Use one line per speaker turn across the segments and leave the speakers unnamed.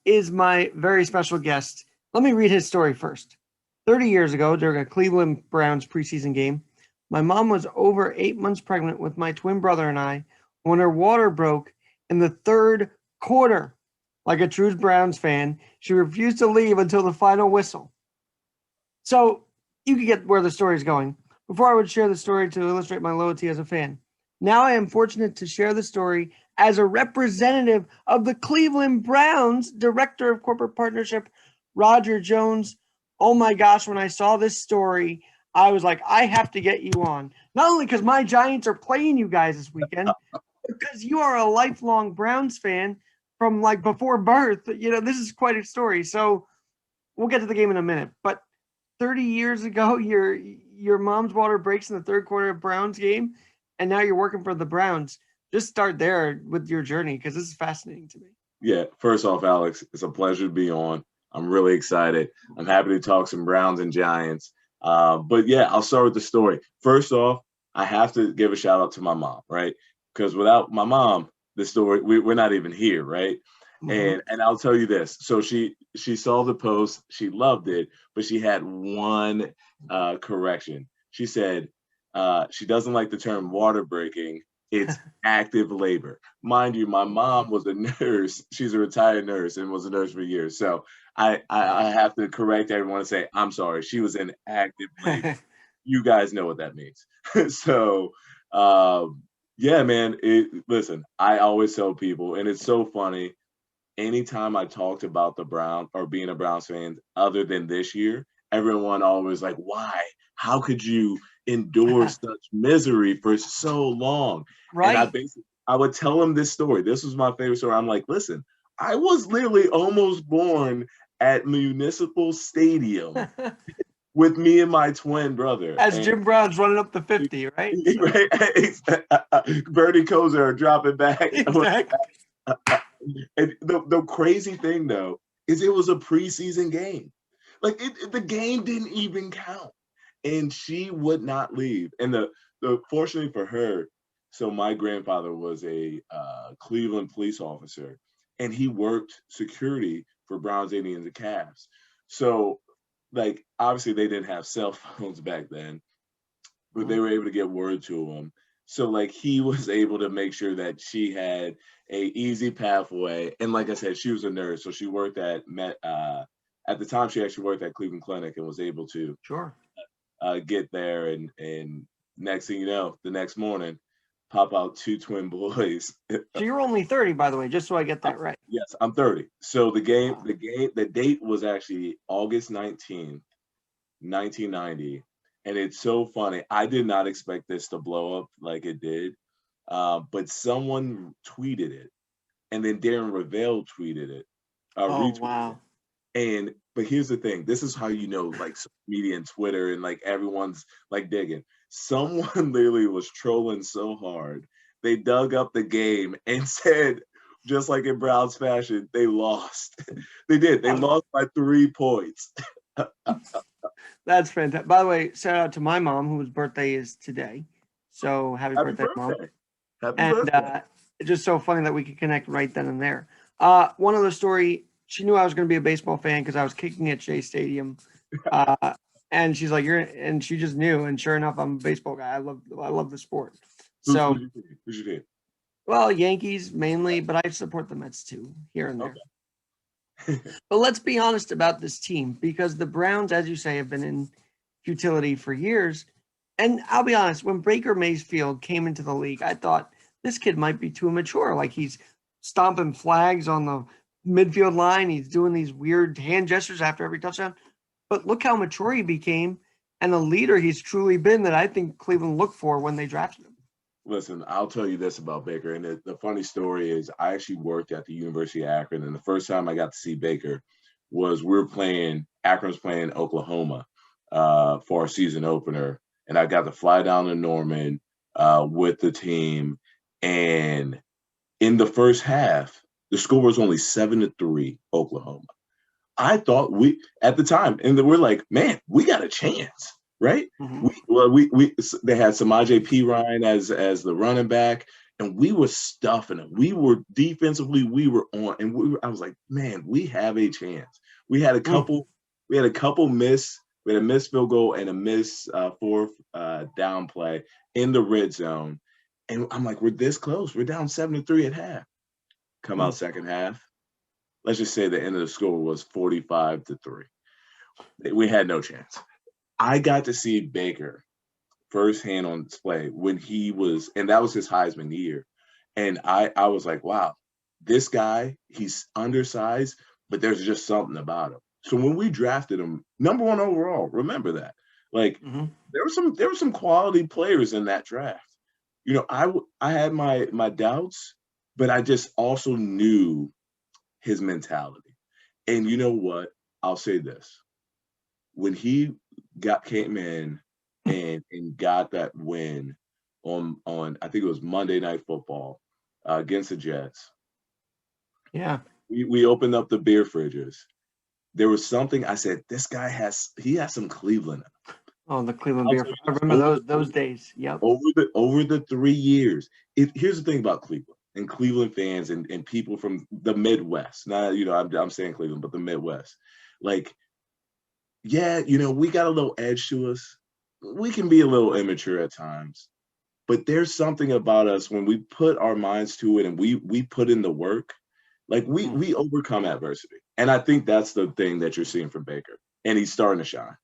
is my very special guest. Let me read his story first. 30 years ago, during a Cleveland Browns preseason game, my mom was over 8 months pregnant with my twin brother and I when her water broke in the third quarter. Like a true Browns fan, she refused to leave until the final whistle. So you can get where the story is going. Before I would share the story to illustrate my loyalty as a fan, now I am fortunate to share the story as a representative of the Cleveland Browns, Director of Corporate Partnership, rjones. Oh my gosh, when I saw this story, I was like, I have to get you on. Not only because my Giants are playing you guys this weekend, but because you are a lifelong Browns fan from like before birth. This is quite a story. So we'll get to the game in a minute. But 30 years ago, your mom's water breaks in the third quarter of Browns game, and now you're working for the Browns. Just start there with your journey because this is fascinating to me.
Yeah, first off, Alex, it's a pleasure to be on. I'm really excited. I'm happy to talk some Browns and Giants. But yeah, I'll start with the story. First off, I have to give a shout out to my mom, right? Because without my mom, the story we're not even here, right?
Mm-hmm.
And I'll tell you this. So she saw the post, she loved it, but she had one correction. She said she doesn't like the term water breaking. It's active labor. Mind you, my mom was a nurse. She's a retired nurse and was a nurse for years. So I have to correct everyone and say, I'm sorry, she was in active labor. You guys know what that means. So yeah, man, listen, I always tell people, and it's so funny, anytime I talked about the Brown or being a Browns fan other than this year, everyone always like, why? How could you endure such misery for so long? And
Right.
I would tell them this story. This was my favorite story. I'm like, listen, I was literally almost born at Municipal Stadium with me and my twin brother.
As
And
Jim Brown's running up the 50, right? So,
right, Bernie Kosar dropping back.
exactly.
And the crazy thing though is it was a preseason game. Like the game didn't even count, and she would not leave. And the fortunately for her, so my grandfather was a Cleveland police officer, and he worked security for Browns, Indians, and Cavs. So like obviously they didn't have cell phones back then, but they were able to get word to him. So like he was able to make sure that she had a easy pathway. And like I said, she was a nurse, so she worked at the time she actually worked at Cleveland Clinic and was able to
Sure.
get there. And next thing you know, the next morning, pop out two twin boys.
So you're only 30, by the way, just so I get that right.
Yes, I'm 30. So
Wow.
the date was actually August 19th, 1990. And it's so funny. I did not expect this to blow up like it did. But someone tweeted it. And then Darren Ravel tweeted it,
Oh,
retweeted it.
wow.
But here's the thing. This is how you know, like social media and Twitter and like everyone's like digging. Someone literally was trolling so hard. They dug up the game and said, just like in Browns fashion, they lost. They did. They lost by 3 points.
That's fantastic. By the way, shout out to my mom, whose birthday is today. So happy
Happy
birthday, Mom.
birthday. Happy
And
birthday.
it's just so funny that we could connect right then and there. One other story, she knew I was going to be a baseball fan because I was kicking at Shea Stadium. Uh, and she's like, and she just knew. And sure enough, I'm a baseball guy. I love the sport. So,
Who's your team?
well, Yankees mainly, but I support the Mets too, here and there.
Okay.
But let's be honest about this team because the Browns, as you say, have been in futility for years. And I'll be honest, when Baker Mayfield came into the league, I thought this kid might be too mature. Like he's stomping flags on the midfield line. He's doing these weird hand gestures after every touchdown. But look how mature he became and the leader he's truly been that I think Cleveland looked for when they drafted him.
Listen, I'll tell you this about Baker. And the funny story is I actually worked at the University of Akron. And the first time I got to see Baker was Akron was playing Oklahoma for our season opener. And I got to fly down to Norman with the team. And in the first half, the score was only 7-3 Oklahoma. I thought at the time, and we're like, man, we got a chance, right?
Mm-hmm.
They had Samaje P. Ryan as the running back. and we were stuffing them. We were defensively, we were on, and I was like, man, we have a chance. We had a couple, we had a missed field goal and a missed fourth down play in the red zone. And I'm like, we're this close. We're down 7-3 at half. Come out second half. Let's just say the end of the score was 45-3. We had no chance. I got to see Baker firsthand on display when he was, and that was his Heisman year. And I was like, wow, this guy, he's undersized, but there's just something about him. So when we drafted him, number 1 overall, remember that. Like there were some quality players in that draft. You know, I had my doubts, but I just also knew his mentality. And you know what? I'll say this. When he came in and got that win on I think it was Monday Night Football against the Jets.
Yeah.
We opened up the beer fridges. There was something I said, this guy has some Cleveland.
Oh, the Cleveland beer. I remember those days. Yep.
Over the 3 years. Here's the thing about Cleveland and Cleveland fans and people from the Midwest. Now, you know, I'm saying Cleveland, but the Midwest. Like, yeah, you know, we got a little edge to us. We can be a little immature at times, but there's something about us when we put our minds to it and we put in the work, like we overcome adversity. And I think that's the thing that you're seeing from Baker, and he's starting to shine.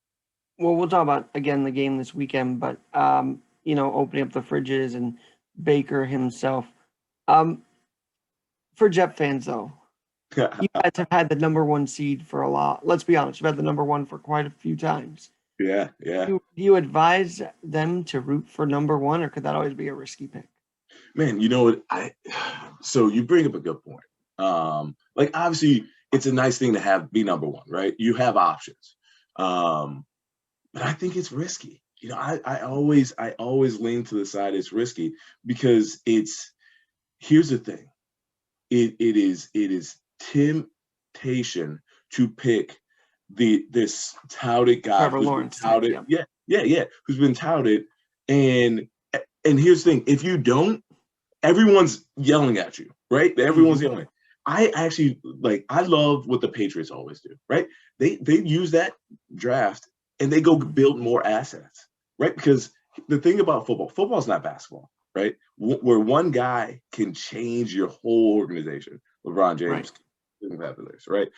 Well, we'll talk about again the game this weekend, but you know, opening up the fridges and Baker himself. For Jet fans though, you guys have had the number 1 seed for a lot. Let's be honest, you've had the number 1 for quite a few times.
Yeah.
Do you advise them to root for number 1, or could that always be a risky pick?
Man, you know what? So you bring up a good point. Like obviously it's a nice thing to be number 1, right? You have options. But I think it's risky. You know, I always lean to the side it's risky because here's the thing. It is temptation to pick this touted guy
Trevor Lawrence
touted, who's been touted, and here's the thing: if you don't, everyone's yelling at you, right? Everyone's yelling. I actually I love what the Patriots always do, right? They use that draft and they go build more assets, right? Because the thing about football's not basketball, right? Where one guy can change your whole organization. LeBron James, right?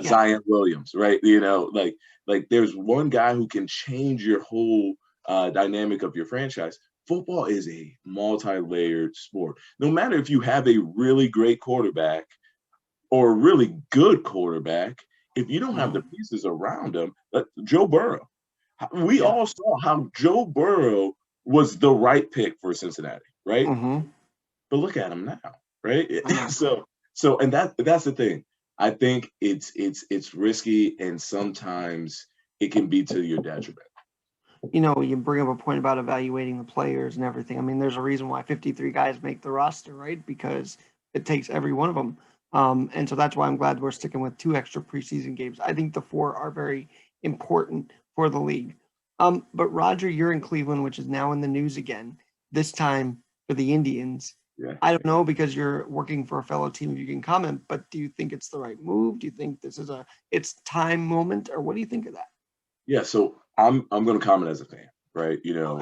Zion Williams, right? You know, like there's one guy who can change your whole dynamic of your franchise. Football is a multi-layered sport. No matter if you have a really great quarterback or a really good quarterback, if you don't have the pieces around him, Joe Burrow. We all saw how Joe Burrow was the right pick for Cincinnati, right? But look at him now, right? So and that's the thing. I think it's risky, and sometimes it can be to your detriment.
You know, you bring up a point about evaluating the players and everything. I mean, there's a reason why 53 guys make the roster, right? Because it takes every one of them. And so that's why I'm glad we're sticking with 2 extra preseason games. I think the 4 are very important for the league. But Roger, you're in Cleveland, which is now in the news again, this time for the Indians.
Yeah.
I don't know, because you're working for a fellow team, if you can comment, but do you think it's the right move? Do you think this is it's time moment, or what do you think of that?
Yeah, so I'm going to comment as a fan, right? You know,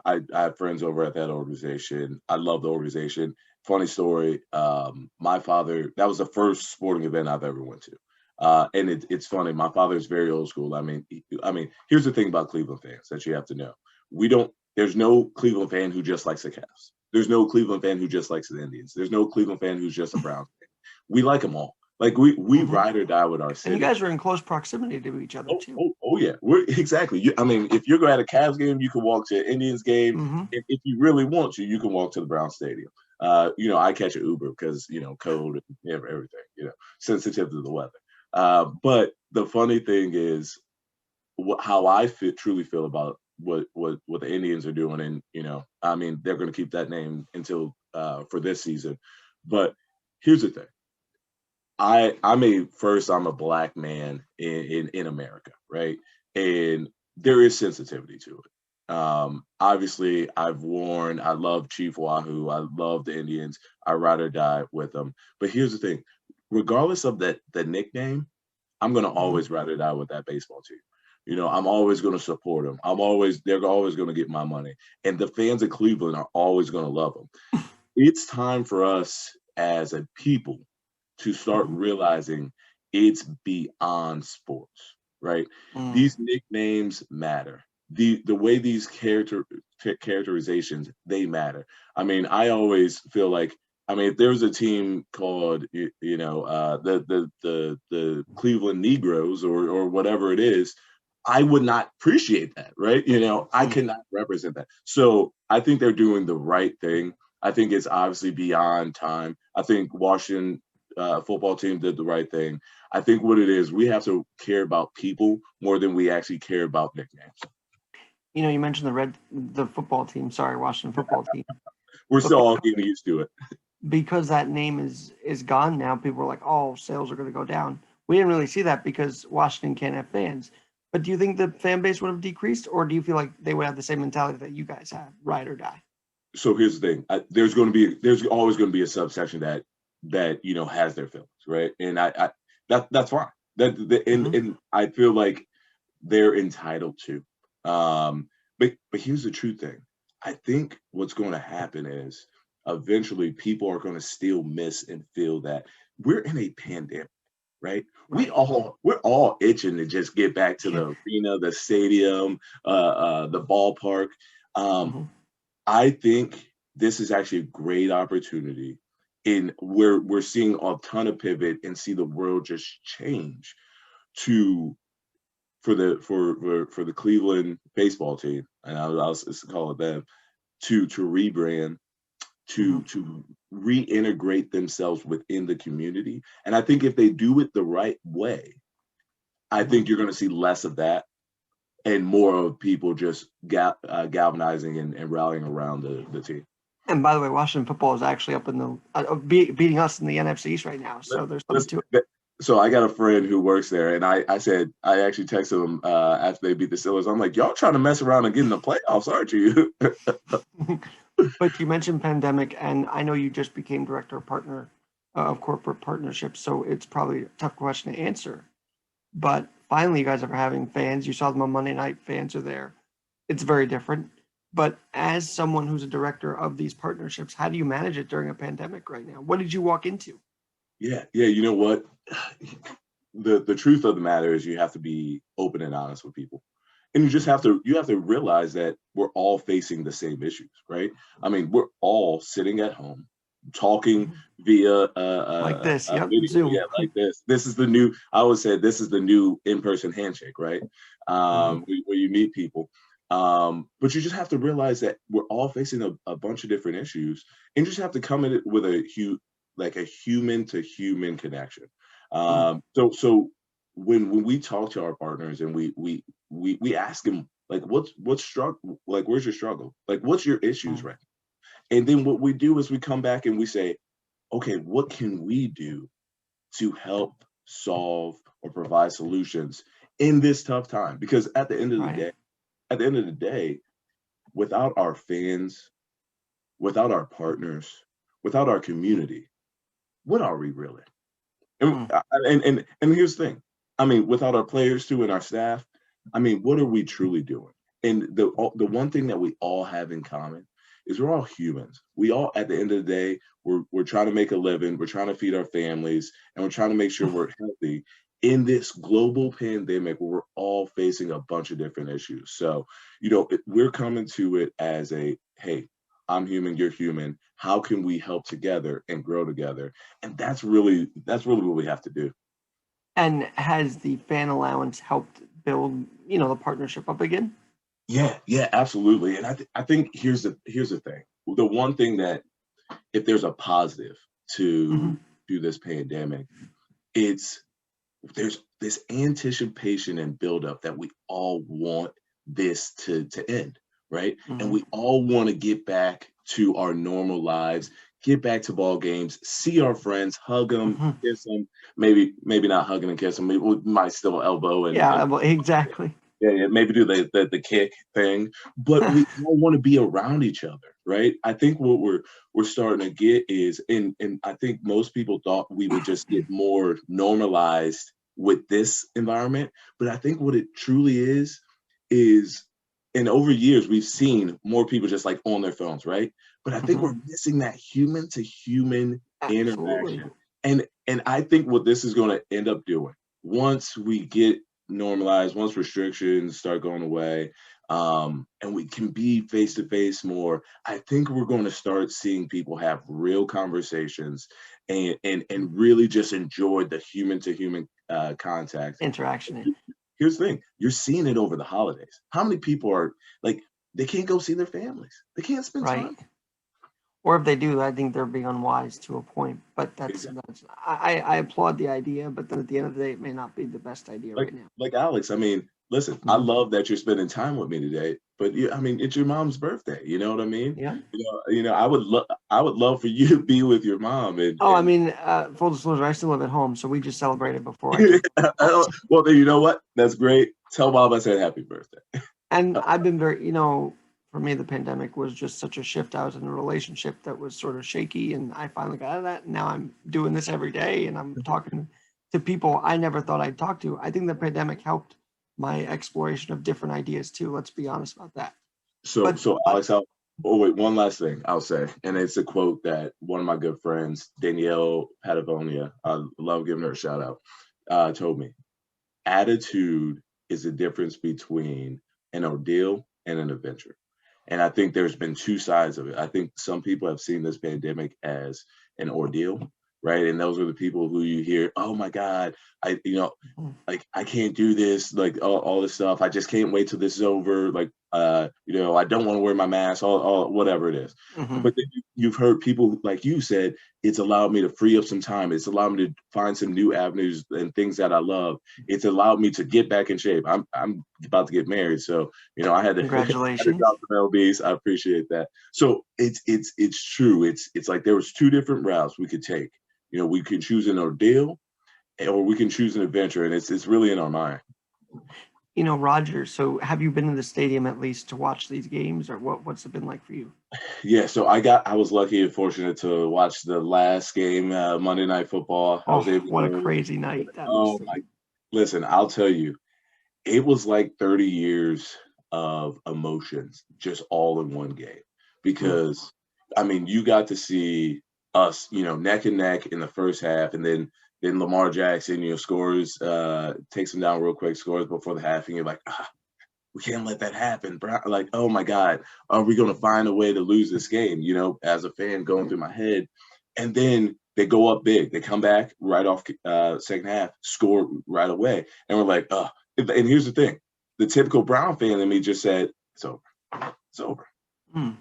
I have friends over at that organization. I love the organization. Funny story. My father, that was the first sporting event I've ever went to. And it's funny. My father is very old school. I mean, here's the thing about Cleveland fans that you have to know. There's no Cleveland fan who just likes the Cavs. There's no Cleveland fan who just likes the Indians. There's no Cleveland fan who's just a Browns fan. We like them all. Like we ride or die with our city.
And you guys are in close proximity to each other too.
Oh yeah, we're exactly. If you're at a Cavs game, you can walk to an Indians game. If you really want to, you can walk to the Brown Stadium. You know, I catch an Uber because cold and everything. Sensitive to the weather. But the funny thing is, how I truly feel about what the Indians are doing, and they're going to keep that name until for this season. But here's the thing. I'm a Black man in America, right? And there is sensitivity to it. Obviously, I love Chief Wahoo. I love the Indians. I ride or die with them. But here's the thing, regardless of the nickname, I'm going to
Mhm.
always ride or die with that baseball team. I'm always going to support them. They're always going to get my money. And the fans of Cleveland are always going to love them. It's time for us as a people to start
Mhm.
realizing it's beyond sports, right?
Mm.
These nicknames matter. The way these characterizations, they matter. I mean, I always feel like, I mean, if there was a team called the Cleveland Negroes or whatever it is, I would not appreciate that, right? I
Mm.
cannot represent that. So I think they're doing the right thing. I think it's obviously beyond time. I think Washington football team did the right thing. I think what it is, we have to care about people more than we actually care about nicknames.
You mentioned the football team. Sorry, Washington football team.
We're
But
still all getting used to it.
because that name is gone now, people are like, oh, sales are going to go down. We didn't really see that because Washington can't have fans. But do you think the fan base would have decreased, or do you feel like they would have the same mentality that you guys have, ride or die?
So here's the thing: there's always going to be a subsection that has their feelings, right? And that's fine.
Hmm.
And I feel like they're entitled to. But here's the true thing. I think what's going to happen is eventually people are going to still miss and feel that we're in a pandemic, right?
Right.
We're all itching to just get back to the arena, the stadium, the ballpark. Um,
Hmm.
I think this is actually a great opportunity in where we're seeing a ton of pivot and see the world just change to for the Cleveland baseball team, and I'll just call it them, to rebrand,
Hmm.
to reintegrate themselves within the community. And I think if they do it the right way, I
Hmm.
think you're going to see less of that and more of people just galvanizing and rallying around the team.
And by the way, Washington football is actually up in the beating us in the NFC East right now. So there's something to it.
So I got a friend who works there, and I said I actually texted him after they beat the Steelers. I'm like, y'all trying to mess around and get in the playoffs, aren't you?
But you mentioned pandemic, and I know you just became director of partner of corporate partnerships, so it's probably a tough question to answer. But finally, you guys are having fans. You saw them on Monday night. Fans are there. It's very different. But as someone who's a director of these partnerships, how do you manage it during a pandemic right now? What did you walk into?
Yeah. You know what? The truth of the matter is you have to be open and honest with people. And you have to realize that we're all facing the same issues, right? I mean, we're all sitting at home talking
Mhm.
via
Like this,
a
yep,
video,
Zoom.
yeah, like this. This is the new. I always say this is the new in-person handshake, right?
Mhm.
Where you meet people. But you just have to realize that we're all facing a bunch of different issues, and you just have to come in it with like a human to human connection.
Mm.
So when we talk to our partners and we ask them like what's struggle, like where's your struggle, like what's your issues,
Mm.
right? And then what we do is we come back and we say, okay, what can we do to help solve or provide solutions in this tough time? Because
Right.
at the end of the day, without our fans, without our partners, without our community, what are we really? And
Mm.
and here's the thing. I mean, without our players too and our staff, I mean, what are we truly doing? And the one thing that we all have in common is we're all humans. We all, at the end of the day, we're trying to make a living, we're trying to feed our families, and we're trying to make sure we're healthy in this global pandemic where we're all facing a bunch of different issues. So, we're coming to it as a hey, I'm human, you're human. How can we help together and grow together? And that's really what we have to do.
And has the fan allowance helped build, the partnership up again?
Yeah, absolutely. And I think here's the thing. The one thing that if there's a positive
Hmm.
to this pandemic, it's there's this anticipation and buildup that we all want this to end, right? And
Hmm.
we all want to get back to our normal lives, get back to ball games, see our friends, hug them,
Hmm.
kiss them, maybe not hug them and kiss them. We might still elbow and
Yeah, well, exactly.
Yeah, maybe do the kick thing, but we all want to be around each other, right? I think what we're starting to get is, and I think most people thought we would just get more normalized with this environment, but I think what it truly is, and over years we've seen more people just like on their phones, right? But I think we're missing that human to human
Absolutely.
interaction, and I think what this is going to end up doing once we get normalized, once restrictions start going away, and we can be face to face more, I think we're going to start seeing people have real conversations and really just enjoy the human to human contact.
Interaction.
Here's the thing: you're seeing it over the holidays. How many people are like they can't go see their families? They can't spend
Right.
time.
Or if they do, I think they're being unwise to a point. But
Exactly.
I applaud the idea, but then at the end of the day, it may not be the best idea
Like
right now.
like Alex, I mean, listen, I
Mhm.
love that you're spending time with me today, but I mean, it's your mom's birthday. You know what I mean?
Yeah.
I would love for you to be with your mom
Oh, I
and
mean, full disclosure, I still live at home, so we just celebrated before I came.
well, then you know what? That's great. Tell mom I said happy birthday.
And I've been very, for me, the pandemic was just such a shift. I was in a relationship that was sort of shaky, and I finally got out of that. And now I'm doing this every day, and I'm talking to people I never thought I'd talk to. I think the pandemic helped my exploration of different ideas too. Let's be honest about that.
So,
But
so Alex, oh wait, one last thing I'll say, and it's a quote that one of my good friends, Danielle Patagonia, I love giving her a shout out, told me, attitude is the difference between an ordeal and an adventure. And I think there's been two sides of it. I think some people have seen this pandemic as an ordeal, right? And those are the people who you hear, oh my God,
Mhm.
like I can't do this, like all this stuff. I just can't wait till this is over. Like, I don't want to wear my mask, all whatever it is.
Mhm.
But then you've heard people like you said, it's allowed me to free up some time. It's allowed me to find some new avenues and things that I love. It's allowed me to get back in shape. I'm about to get married, so I had to had to
Congratulations.
drop some lbs. I appreciate that. So it's true. It's like there was two different routes we could take. We could choose an ordeal or we can choose an adventure, and it's really in our mind.
Roger, so have you been to the stadium at least to watch these games, or what's it been like for you?
Yeah, so I was lucky and fortunate to watch the last game, Monday Night Football. I was
Oh,
able
what a
to.
crazy night that
Oh
must have
my!
been.
Listen, I'll tell you, it was like 30 years of emotions just all in one game.
Mm.
Because I mean, you got to see us, neck and neck in the first half, and then Lamar Jackson, scores, takes him down real quick, scores before the half, and you're like, we can't let that happen, bro. Like, oh my God, are we going to find a way to lose this game? As a fan going through my head. And then they go up big. They come back right off second half, score right away. And we're like, oh. And here's the thing. The typical Brown fan in me just said, it's over. It's over.
Mm.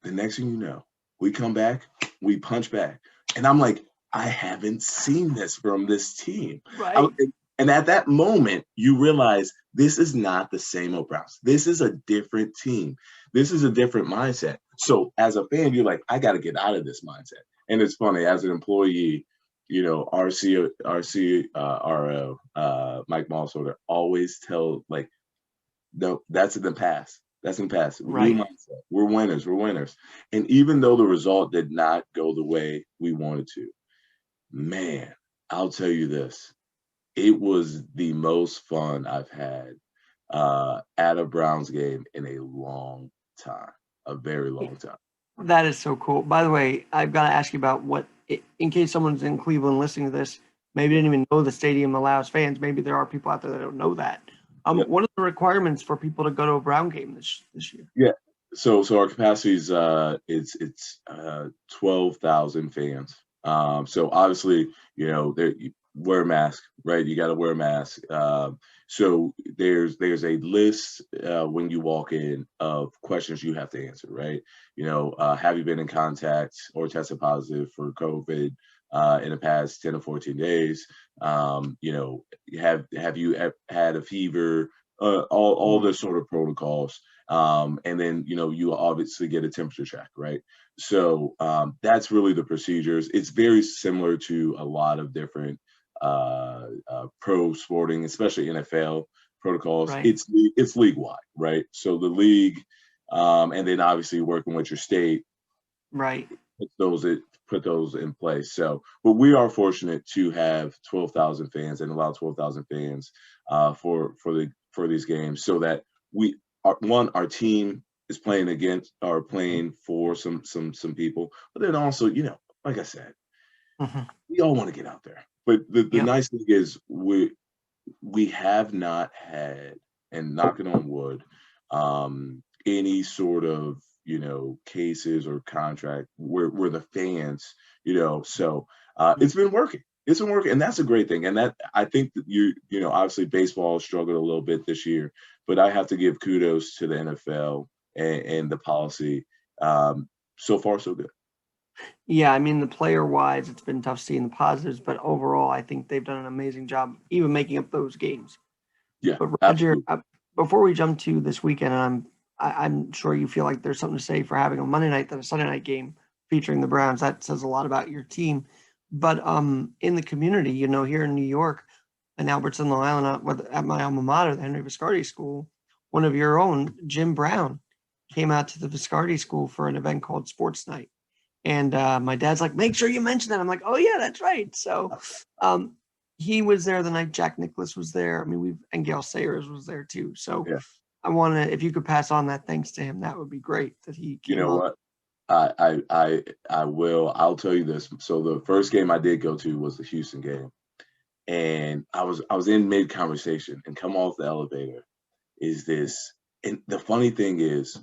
The next thing you know, we come back, we punch back. And I'm like, I haven't seen this from this team.
Right.
And at that moment, you realize this is not the same old Browns. This is a different team. This is a different mindset. So as a fan, you're like, I got to get out of this mindset. And it's funny, as an employee, RO, Mike Malsorter always tell like, no, that's in the past. That's in the past. New
Right.
mindset. We're winners. We're winners. And even though the result did not go the way we wanted to, man, I'll tell you this. It was the most fun I've had at a Browns game in a long time, a very long time.
That is so cool. By the way, I've got to ask you about in case someone's in Cleveland listening to this, maybe didn't even know the stadium allows fans. Maybe there are people out there that don't know that.
Yeah.
What are the requirements for people to go to a Brown game this year?
Yeah. So our capacity is it's 12,000 fans. So obviously, there you wear a mask, right? You got to wear a mask. So there's a list when you walk in of questions you have to answer, right? Have you been in contact or tested positive for COVID in the past 10 to 14 days? Have you had a fever? All the sort of protocols. And then, you obviously get a temperature check, right? So that's really the procedures. It's very similar to a lot of different pro sporting, especially NFL. protocols.
Right.
It's league wide, right? So the league, and then obviously working with your state,
Right.
put those in place. So, but we are fortunate to have 12,000 fans and allow 12,000 fans for these games, so that our team is playing for some people, but then also, like I said,
Hmm.
we all want to get out there. But the
Yep.
nice thing is we have not had, and knocking on wood, any sort of cases or contract where the fans, so it's been working. It's been working, and that's a great thing. And that, I think that obviously baseball struggled a little bit this year, but I have to give kudos to the NFL and the policy. So far, so good.
Yeah, I mean, the player wise, it's been tough seeing the positives, but overall, I think they've done an amazing job even making up those games.
Yeah,
But Roger,
absolutely.
before we jump to this weekend, and I'm sure you feel like there's something to say for having a Monday night than a Sunday night game featuring the Browns. That says a lot about your team. But in the community, here in New York and Albertson, Long Island, at my alma mater, the Henry Viscardi School, one of your own, Jim Brown, came out to the Viscardi School for an event called Sports Night. And my dad's like, make sure you mention that. I'm like, oh yeah, that's right. So um, he was there the night Jack Nicklaus was there. I mean, and Gail Sayers was there too. So
Yeah.
I want to, if you could pass on that thanks to him, that would be great that he
You
came
know
on.
what? I will. I'll tell you this. So the first game I did go to was the Houston game, and I was in mid conversation, and come off the elevator is this. And the funny thing is,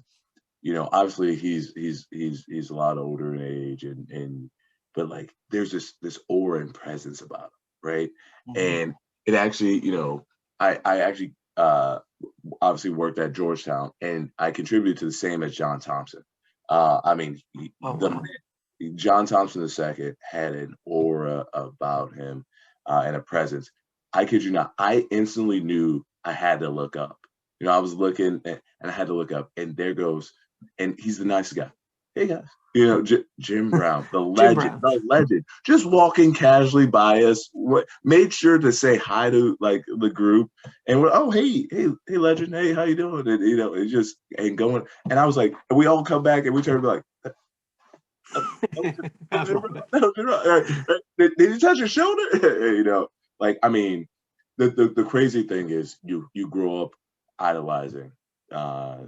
obviously he's a lot older in age, and but like there's this aura and presence about him, right?
Mhm.
And it actually, I actually obviously worked at Georgetown, and I contributed to the same as John Thompson. I mean,
Oh, wow.
John Thompson II had an aura about him, and a presence. I kid you not, I instantly knew I had to look up. I was looking, and I had to look up, and there goes, and he's the nicest guy. Hey guys, Jim Brown,
Jim Brown.
the legend, just walking casually by us. Made sure to say hi to like the group, and we're, oh hey legend, hey, how you doing? And it's just and going, and I was like, and we all come back and we turn to be like,
I love it.
Did you touch your shoulder? Like, I mean, the crazy thing is you grow up idolizing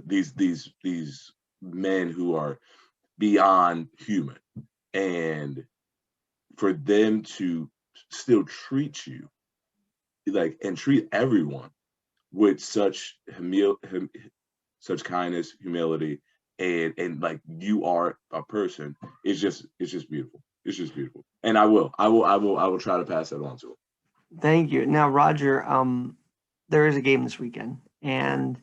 these men who are beyond human, and for them to still treat you like, and treat everyone with such such kindness, humility, and like you are a person. It's just beautiful. It's just beautiful. And I will try to pass that on to him.
Thank you. Now, Roger, there is a game this weekend, and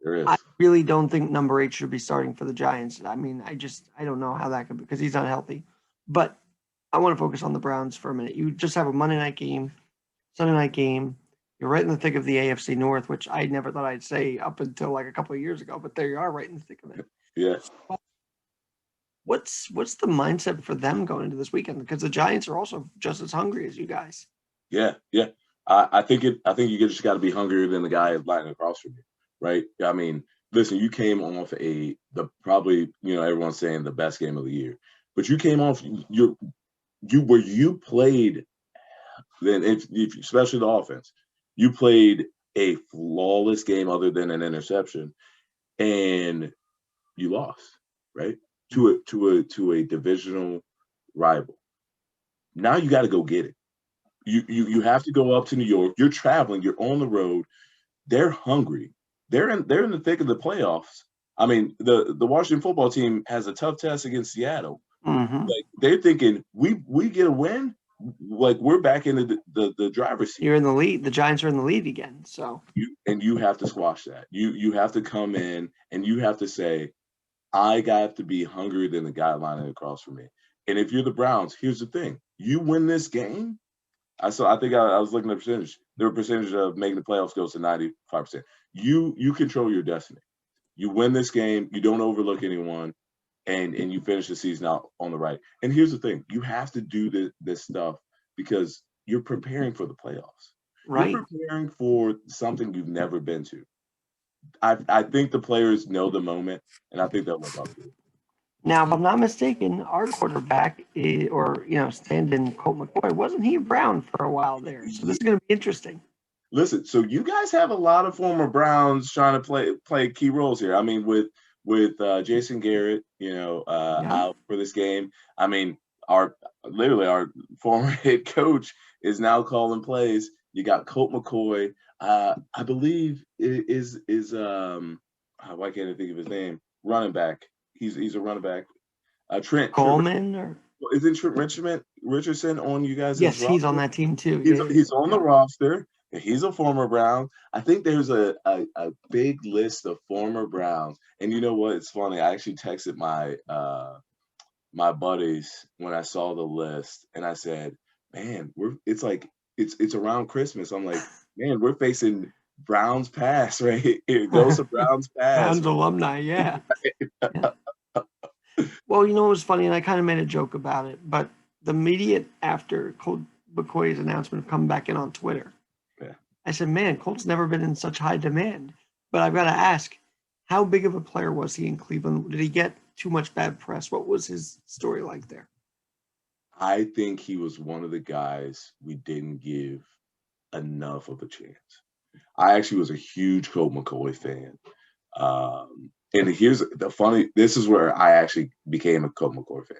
There
I
is.
really don't think number 8 should be starting for the Giants. I mean, I don't know how that could be because he's not healthy. But I want to focus on the Browns for a minute. You just have a Monday night game, Sunday night game. You're right in the thick of the AFC North, which I never thought I'd say up until like a couple of years ago, but there you are right in the thick of it.
Yeah.
What's the mindset for them going into this weekend? Because the Giants are also just as hungry as you guys.
Yeah. Yeah. I think you just got to be hungrier than the guy lying across from you, right? I mean, listen, you came off the probably, everyone's saying the best game of the year, but you came off you played. Then if especially the offense, you played a flawless game other than an interception, and you lost, right? To a divisional rival. Now you got to go get it. You have to go up to New York. You're traveling. You're on the road. They're hungry. They're in the thick of the playoffs. I mean, the Washington football team has a tough test against Seattle.
Mm-hmm.
Like, they're thinking, we get a win, like we're back in the driver's seat.
You're in the lead. The Giants are in the lead again. So
You have to squash that. You have to come in and you have to say, I got to be hungrier than the guy lining across from me. And if you're the Browns, here's the thing: you win this game. I think I was looking at the percentage. The percentage of making the playoffs goes to 95%. You control your destiny. You win this game. You don't overlook anyone, and you finish the season out on the right. And here's the thing: you have to do this stuff because you're preparing for the playoffs.
Right.
You're preparing for something you've never been to. I think the players know the moment, and I think they'll live up to it.
Now, if I'm not mistaken, our quarterback, stand-in Colt McCoy, wasn't he Brown for a while there? So this is going to be interesting.
Listen, so you guys have a lot of former Browns trying to play key roles here. I mean, with Jason Garrett, out for this game. I mean, our former head coach is now calling plays. You got Colt McCoy. I believe why can't I think of his name? Running back. He's a running back. Trent
Coleman or
isn't Trent Richardson on you guys'
yes,
roster?
he's on that team too.
He's on the roster. He's a former Brown. I think there's a big list of former Browns. And you know what? It's funny. I actually texted my my buddies when I saw the list, and I said, "Man, it's around Christmas." I'm like, "Man, we're facing Browns pass right here. Goes to Browns pass."
Browns alumni, yeah. Yeah. Well, it was funny, and I kind of made a joke about it, but the immediate after Colt McCoy's announcement of coming back in on Twitter, I said, man, Colt's never been in such high demand. But I've got to ask, how big of a player was he in Cleveland? Did he get too much bad press? What was his story like there?
I think he was one of the guys we didn't give enough of a chance. I actually was a huge Colt McCoy fan. And here's this is where I actually became a Colt McCoy fan.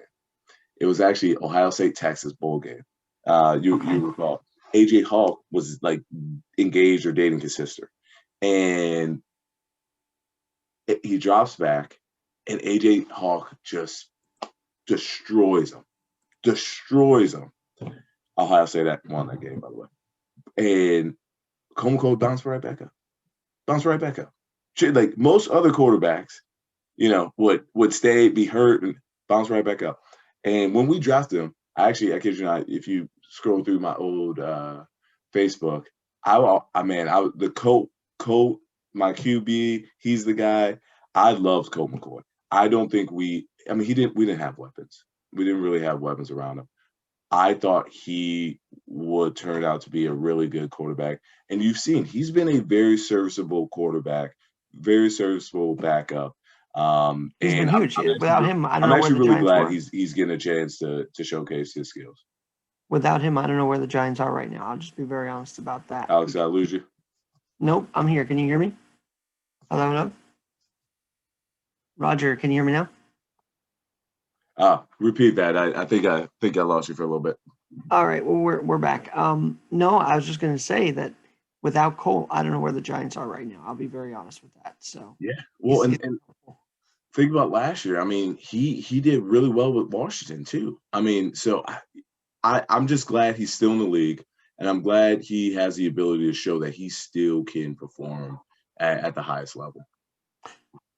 It was actually Ohio State Texas bowl game. You recall AJ Hawk was like engaged or dating his sister, and he drops back, and AJ Hawk just destroys him. Ohio State that won that game, by the way, and Colt McCoy bounced right back up. Like most other quarterbacks, would stay, be hurt, and bounce right back up. And when we drafted him, I kid you not, if you scroll through my old Facebook, the Colt, my QB, he's the guy. I loved Colt McCoy. I don't think we didn't have weapons. We didn't really have weapons around him. I thought he would turn out to be a really good quarterback. And you've seen, he's been a very serviceable quarterback, very serviceable backup.
He's been huge. Without him, I don't
I'm
know where
actually
the
really
Giants
glad
were.
he's getting a chance to showcase his skills.
Without him, I don't know where the Giants are right now. I'll just be very honest about that.
Alex, did I lose you?
Nope, I'm here. Can you hear me? Hello? Roger, can you hear me now?
Repeat that. I think I lost you for a little bit.
All right, well we're back. No, I was just going to say that without Cole, I don't know where the Giants are right now. I'll be very honest with that. So
yeah, well, and think about last year. I mean, he did really well with Washington too. I mean, so I'm just glad he's still in the league, and I'm glad he has the ability to show that he still can perform at the highest level.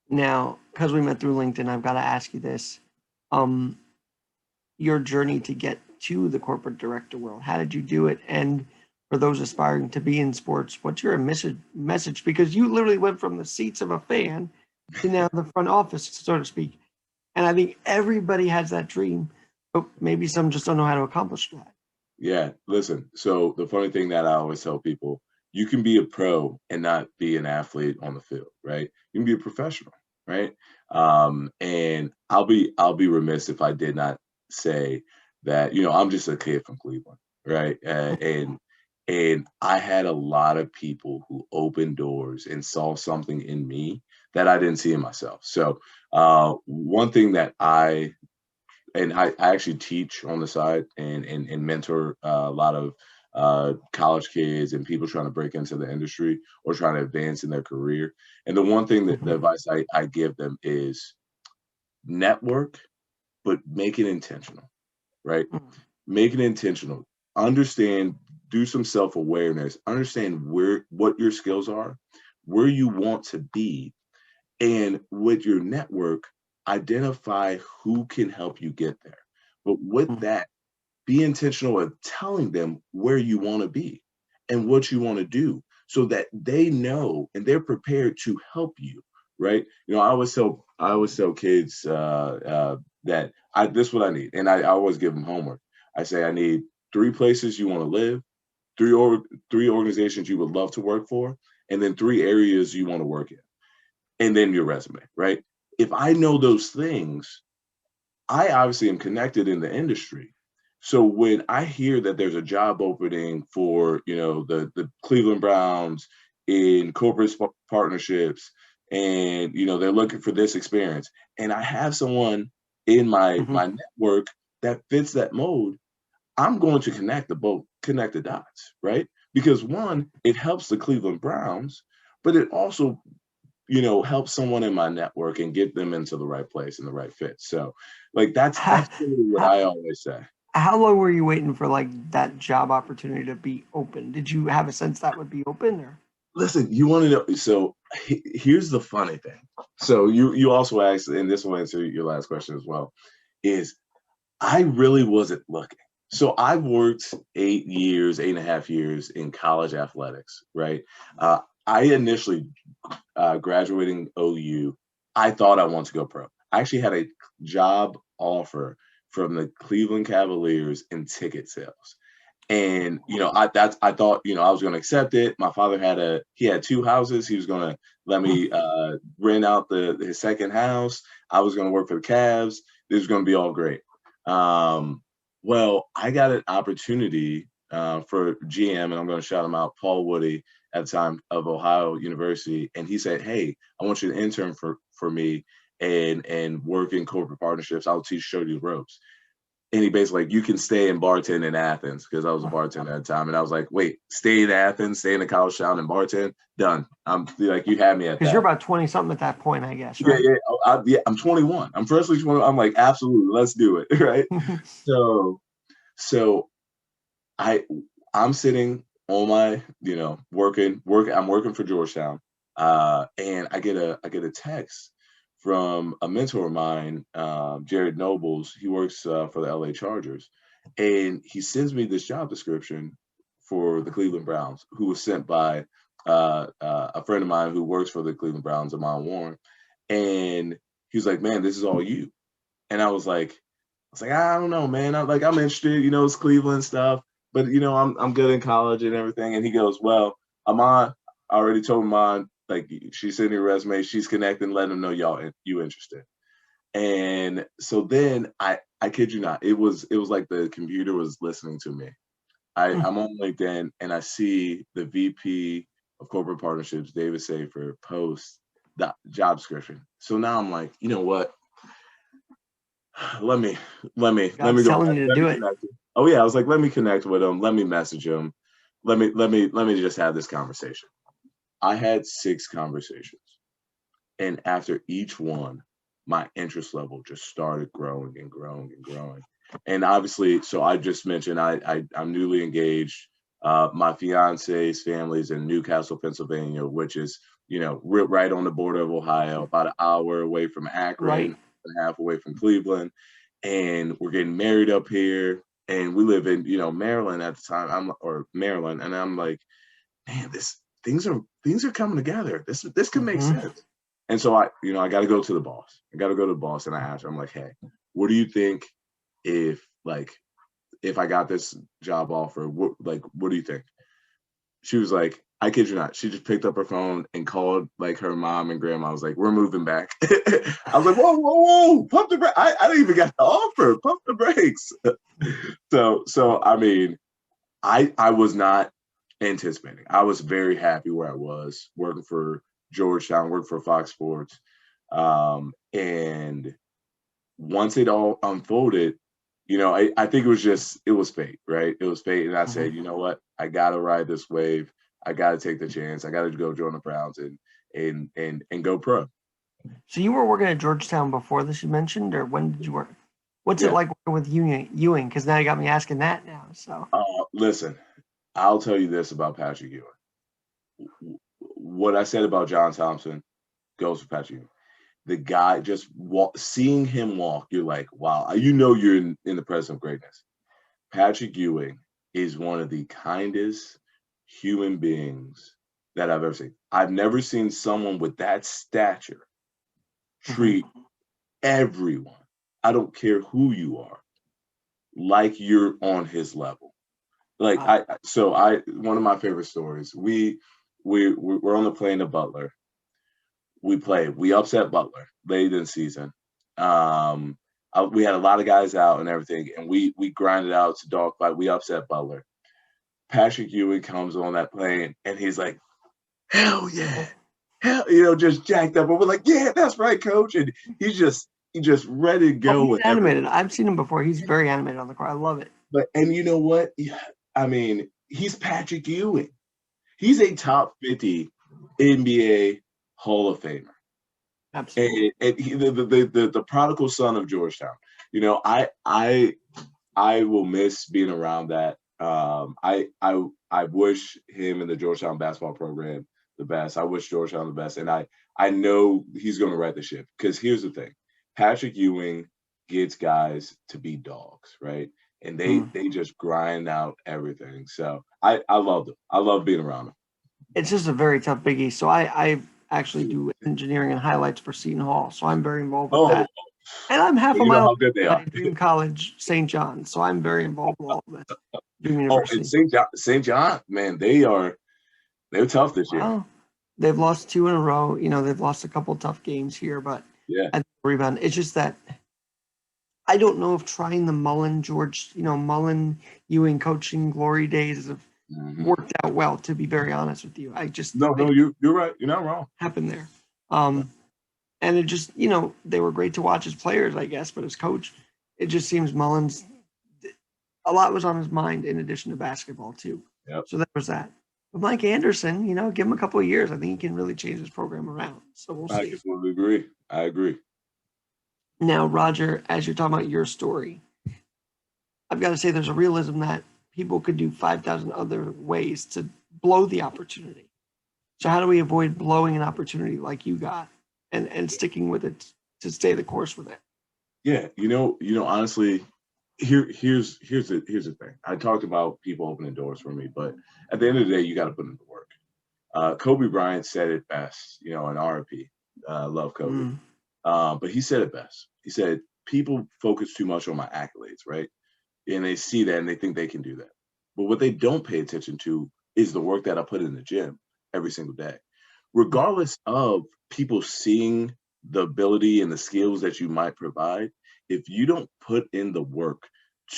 Now, because we met through LinkedIn, I've got to ask you this. Your journey to get to the corporate director world, how did you do it? And for those aspiring to be in sports, what's your message? Because you literally went from the seats of a fan to now the front office, so to speak. And I think everybody has that dream, but maybe some just don't know how to accomplish that.
Yeah, listen. So the funny thing that I always tell people, you can be a pro and not be an athlete on the field, right? You can be a professional, right? And I'll be remiss if I did not say that, I'm just a kid from Cleveland, right? And I had a lot of people who opened doors and saw something in me that I didn't see in myself. So one thing that I actually teach on the side and mentor a lot of college kids and people trying to break into the industry or trying to advance in their career. And the one thing that the advice I give them is network, but make it intentional, right? Make it intentional. Understand, do some self-awareness, understand what your skills are, where you want to be, and with your network, identify who can help you get there. But with that, be intentional of telling them where you want to be and what you want to do so that they know and they're prepared to help you, right? I always tell kids that this is what I need. And I always give them homework. I say, I need 3 places you want to live, three organizations you would love to work for, and then 3 areas you want to work in, and then your resume, right? If I know those things, I obviously am connected in the industry. So when I hear that there's a job opening for, the Cleveland Browns in corporate partnerships, and they're looking for this experience, and I have someone in my
Mhm.
my network that fits that mold, I'm going to connect the dots, right? Because one, it helps the Cleveland Browns, but it also help someone in my network and get them into the right place and the right fit. So like that's really what
How,
I always say.
how long were you waiting for like that job opportunity to be open? Did you have a sense that would be open or?
Listen, you want to know, so here's the funny thing. So you also asked, and this will answer your last question as well, is I really wasn't looking. So I've worked 8 years, 8.5 years in college athletics, right? I initially graduating OU, I thought I wanted to go pro. I actually had a job offer from the Cleveland Cavaliers in ticket sales. And I thought I was going to accept it. My father had 2 houses. He was going to let me rent out his second house. I was going to work for the Cavs. This was going to be all great. Well, I got an opportunity for GM, and I'm going to shout him out, Paul Woody, at the time, of Ohio University, and he said, "Hey, I want you to intern for me and work in corporate partnerships. I'll show you the ropes." And he basically like, "You can stay and bartend in Athens," because I was a bartender at the time. And I was like, "Wait, stay in Athens, stay in the college town and bartend? Done." I'm like, "You had me at
Because you're
that."
about 20 something at that point, I guess,
Yeah,
right?
yeah. I'm 21. I'm freshly 20. I'm like, absolutely, let's do it, right? So, so I I'm sitting on my, I'm working for Georgetown. And I get a text from a mentor of mine, Jared Nobles. He works for the LA Chargers. And he sends me this job description for the Cleveland Browns, who was sent by a friend of mine who works for the Cleveland Browns, Amon Warren. And he was like, "Man, this is all you." And I was like, "I don't know, man. I'm interested, it's Cleveland stuff, but I'm good in college and everything." And he goes, "Well, Amon, I already told Amon, like, she sent your resume, she's connecting, let him know you interested." And so then I kid you not, it was like the computer was listening to me. I'm on LinkedIn and I see the VP of corporate partnerships, David Safer, post the job description. So now I'm like, you know what? Let me
God's
go
telling
ahead.
you to
Let me
do it.
connect. Oh yeah, I was like, let me connect with him. Let me message him. Let me just have this conversation. I had 6 conversations, and after each one, my interest level just started growing and growing and growing. And obviously, so I just mentioned I'm newly engaged. My fiance's family is in Newcastle, Pennsylvania, which is right on the border of Ohio, about an hour away from
Right.
Akron, and a half away from Cleveland. And we're getting married up here, and we live in Maryland at the time. Or Maryland, and I'm like, man, things are coming together. This could make
Hmm.
sense. And so I got to go to the boss. I got to go to the boss, and I asked her, I'm like, "Hey, what do you think if if I got this job offer? What do you think?" She was like, I kid you not, she just picked up her phone and called like her mom and grandma. I was like, "We're moving back." I was like, "Whoa, whoa, whoa, pump the brakes." I didn't even got the offer. Pump the brakes. So I mean, I was not anticipating. I was very happy where I was working for Georgetown, working for Fox Sports. And once it all unfolded, I think it was fate, right? It was fate. And I
Hmm.
said, "You know what? I gotta ride this wave. I gotta take the chance. I gotta go join the Browns and go pro."
So you were working at Georgetown before this, you mentioned, or when did you work? What's it
Yeah.
like working with Ewing? Because now you got me asking that now. So.
Listen, I'll tell you this about Patrick Ewing. What I said about John Thompson goes for Patrick Ewing. The guy, just seeing him walk, you're like, wow, you're in the presence of greatness. Patrick Ewing is one of the kindest human beings that I've ever seen. I've never seen someone with that stature
Hmm.
treat everyone, I don't care who you are, like you're on his level. Like one of my favorite stories. We're on the plane to Butler. We upset Butler late in the season. We had a lot of guys out and everything, and we grinded out to dogfight. We upset Butler. Patrick Ewing comes on that plane, and he's like, "Hell yeah, hell!" Just jacked up. And we're like, "Yeah, that's right, coach." And he's just ready to go.
He's animated. I've seen him before. He's very animated on the court. I love it.
And you know what? I mean, he's Patrick Ewing. He's a top 50 NBA Hall of Famer.
Absolutely.
And the prodigal son of Georgetown. I will miss being around that. I wish him and the Georgetown basketball program the best. I wish Georgetown the best, and I know he's going to right the ship. Because here's the thing: Patrick Ewing gets guys to be dogs, right? And they just grind out everything. So I love them. I love being around them.
It's just a very tough Big East. So I actually do engineering and highlights for Seton Hall. So I'm very involved with that. And I'm half a mile
how good they are.
Dream College, St. John. So I'm very involved with all of this.
And St. John, man, they're tough this year.
They've lost 2 in a row. They've lost a couple of tough games here, but at the rebound, it's just that I don't know if trying the Mullen Ewing coaching glory days have worked out well, to be very honest with you.
No, you're right. You're not wrong.
Happened there. And it just, they were great to watch as players, I guess, but as coach, it just seems Mullen's, a lot was on his mind in addition to basketball too.
Yep.
So there was that. But Mike Anderson, give him a couple of years. I think he can really change his program around. So we'll see.
I completely agree. I agree.
Now, Roger, as you're talking about your story, I've got to say there's a realism that people could do 5,000 other ways to blow the opportunity. So how do we avoid blowing an opportunity like you got and sticking with it to stay the course with it?
Yeah, honestly, here's the thing. I talked about people opening doors for me, but at the end of the day, you got to put in the work. Kobe Bryant said it best, in RIP. Love Kobe. But he said it best. He said, people focus too much on my accolades, right? And they see that and they think they can do that. But what they don't pay attention to is the work that I put in the gym every single day. Regardless of people seeing the ability and the skills that you might provide, if you don't put in the work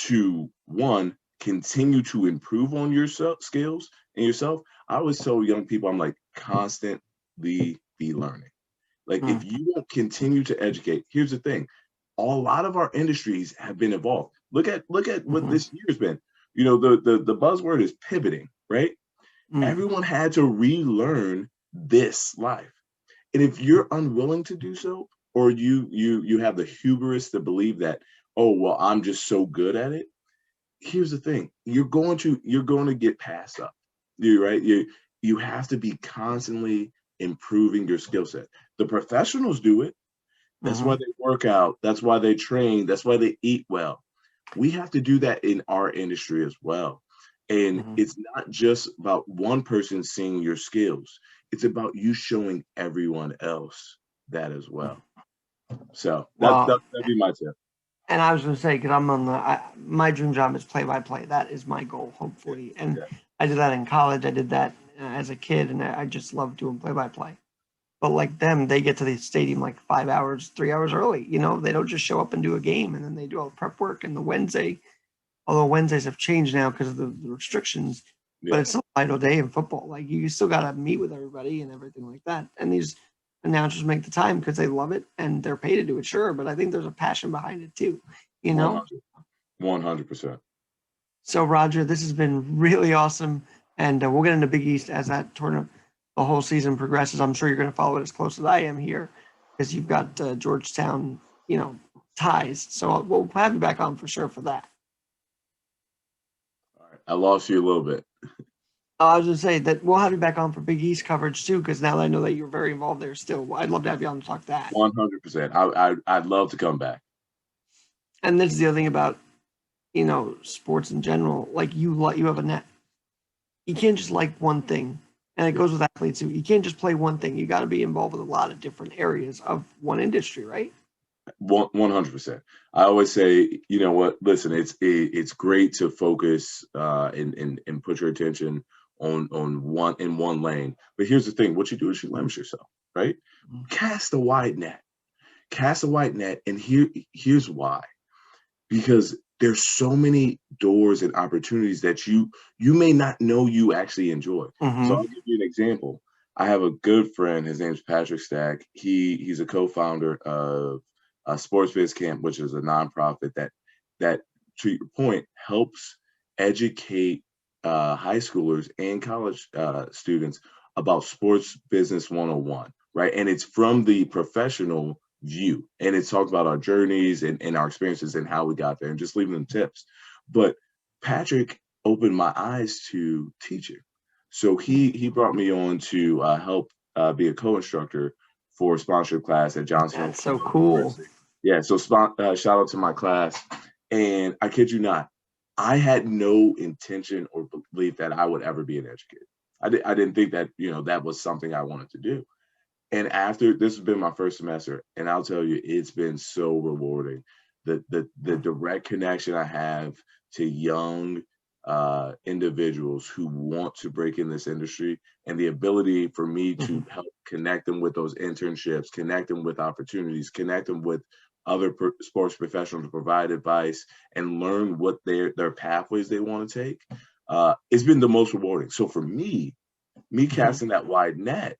to, one, continue to improve on your skills and yourself, I always tell young people, I'm like, constantly be learning. Like, if you don't continue to educate, here's the thing. A lot of our industries have been evolved. Look at what this year's been. The buzzword is pivoting, right? Everyone had to relearn this life. And if you're unwilling to do so, or you have the hubris to believe that, oh, well, I'm just so good at it. Here's the thing. You're going to get passed up. You're right. You have to be constantly improving your skill set. The professionals do it. That's why they work out. That's why they train. That's why they eat well. We have to do that in our industry as well. And it's not just about one person seeing your skills. It's about you showing everyone else that as well. So that'd be my tip.
And I was going to say, because I'm on my dream job is play-by-play. That is my goal, hopefully. And I did that in college. I did that as a kid, and I just love doing play-by-play. But like them, they get to the stadium like 3 hours early. They don't just show up and do a game, and then they do all the prep work. And although Wednesdays have changed now because of the restrictions, but it's still a vital day in football. Like, you still got to meet with everybody and everything like that. And these announcers make the time because they love it and they're paid to do it, sure. But I think there's a passion behind it too,
100%.
So, Roger, this has been really awesome. And we'll get into Big East as that tournament, the whole season progresses. I'm sure you're going to follow it as close as I am here because you've got Georgetown, ties. So we'll have you back on for sure for that.
All right. I lost you a little bit.
I was going to say that we'll have you back on for Big East coverage too, because now that I know that you're very involved there still, I'd love to have you on to talk that.
100%. I'd love to come back.
And this is the other thing about, sports in general. Like, you have a net. You can't just like one thing. And it goes with athletes too. You can't just play one thing. You got to be involved with a lot of different areas of one industry, right?
100%. I always say, you know what? Listen, it's great to focus and put your attention on one lane. But here's the thing: what you do is you limit yourself, right? Cast a wide net. Cast a wide net, and here's why. Because there's so many doors and opportunities that you may not know you actually enjoy. So I'll give you an example. I have a good friend. His name's Patrick Stack. He's a co-founder of Sports Biz Camp, which is a nonprofit that to your point helps educate high schoolers and college students about sports business 101, right? And it's from the professional view, and it's talked about our journeys and our experiences and how we got there and just leaving them tips. But Patrick opened my eyes to teaching. So he brought me on to help be a co-instructor for a sponsored class at Johnson.
That's so cool.
Yeah, so shout out to my class. And I kid you not, I had no intention or belief that I would ever be an educator. I didn't think that, that was something I wanted to do. And after this has been my first semester, and I'll tell you, it's been so rewarding. The direct connection I have to young individuals who want to break in this industry, and the ability for me to help connect them with those internships, connect them with opportunities, connect them with other sports professionals to provide advice and learn what their pathways they want to take. It's been the most rewarding. So for me casting that wide net,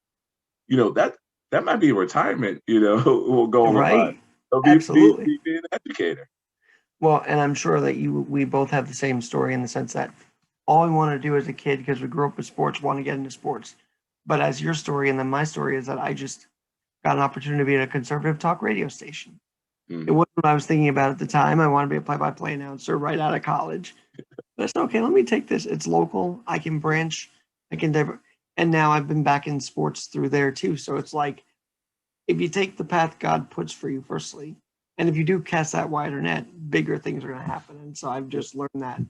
that might be a retirement, goal of mine.
Absolutely.
Be an educator.
Well, and I'm sure that we both have the same story in the sense that all we wanted to do as a kid, because we grew up with sports, want to get into sports. But as your story and then my story is that I just got an opportunity to be at a conservative talk radio station. It wasn't what I was thinking about at the time. I wanted to be a play-by-play announcer right out of college. But I said, okay, let me take this. It's local. I can branch. And now I've been back in sports through there too. So it's like, if you take the path God puts for you, firstly, and if you do cast that wider net, bigger things are going to happen. And so I've just learned that